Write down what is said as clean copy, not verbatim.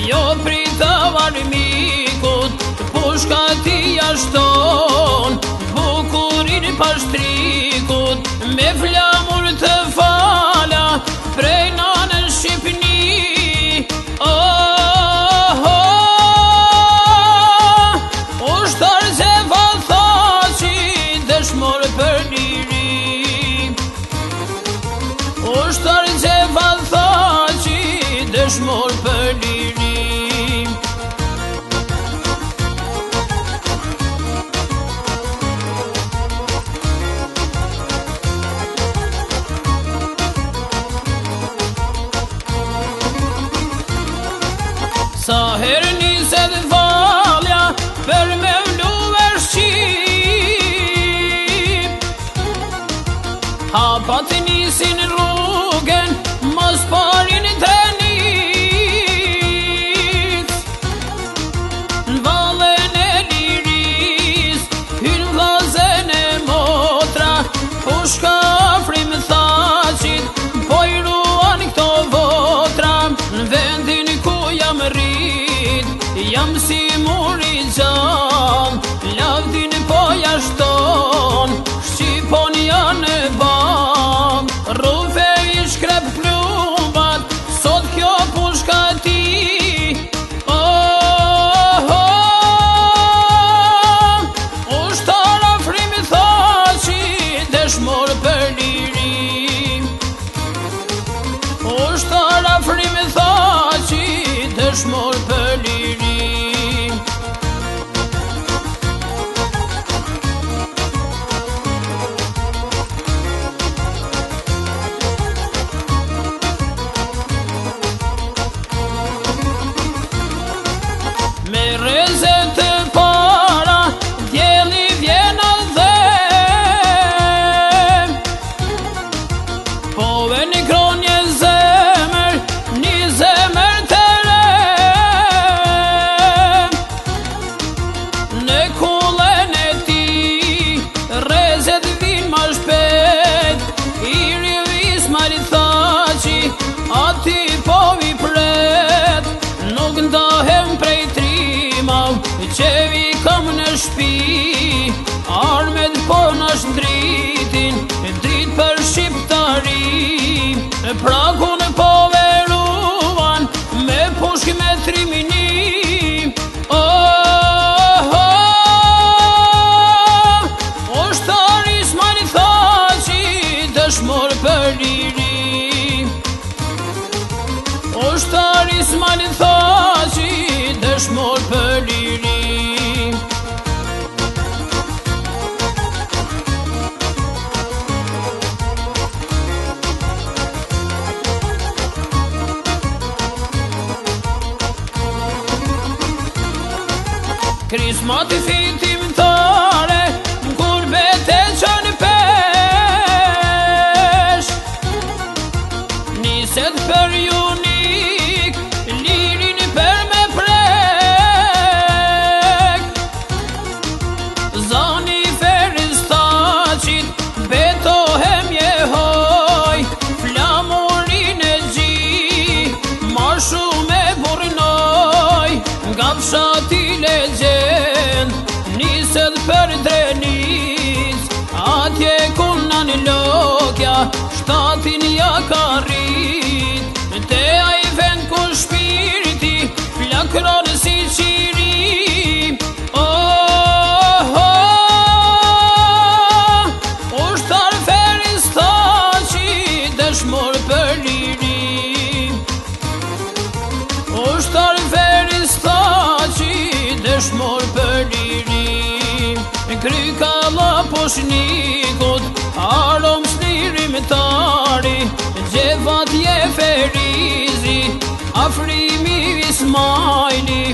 Jo prita varmikut, pushka ti ashton, bukurin pashtrikut, me flamur të fala, prej nanë Shqipni. Ushtar se valthaci, dëshmor për liri. Ushtar se valthaci, dëshmor për liri. Sa herë niset valja për me vluve Shqip, hapat nisin rrugën, mos parin trenic. Në vallën e liris, hyn vllazën e motra, pushka afrim thaqit, po i ruan këto votra. Në vendin ku jam rrit, jam si muri gjall, lavdin po jashton, Shqipon janë e ball. Rrufe i shkrep plumbat, sot kjo pushka ti. Ushtar afrim thaqi, dëshmor për liri. Ushtar afrim thaqi, dëshmor për liri. Me rezet të para, djeli vjen a dhem, po e një kron një zemër, një zemër të rem. Në kullën e ti, rezet vin ma shpet, i rivis mari thaqi, ati po vi pret. Nuk ndahem prej trimau, që vi kam në shpi, armet po në shdritin, drit për shqiptari. Prakun po veruan, me pushk me trimini. Ushtar Ismail thaqi, dëshmor për liri. Ushtar Ismail thaqi, dëshmor për liri. Krismati fitimtare, kur bete qën pesh, niset për junik, lirin për me prek. Zani Feris thaqit, betohem jehoj, flamurin e gji, ma shumë e burnoj. Nga fshati legend, niset për drenic, atje kuna në lokja, shtatin ja ka rrit. Te ai vend ku shpirti, flakron si qiri. Ushtar Feris thaqi, dëshmor për liri. Ushtar Feris thaqi, dëshmor për liri. Kryka la poshnikut, arom shnirimtari, gjevat je Ferizi, afrimi Ismaili.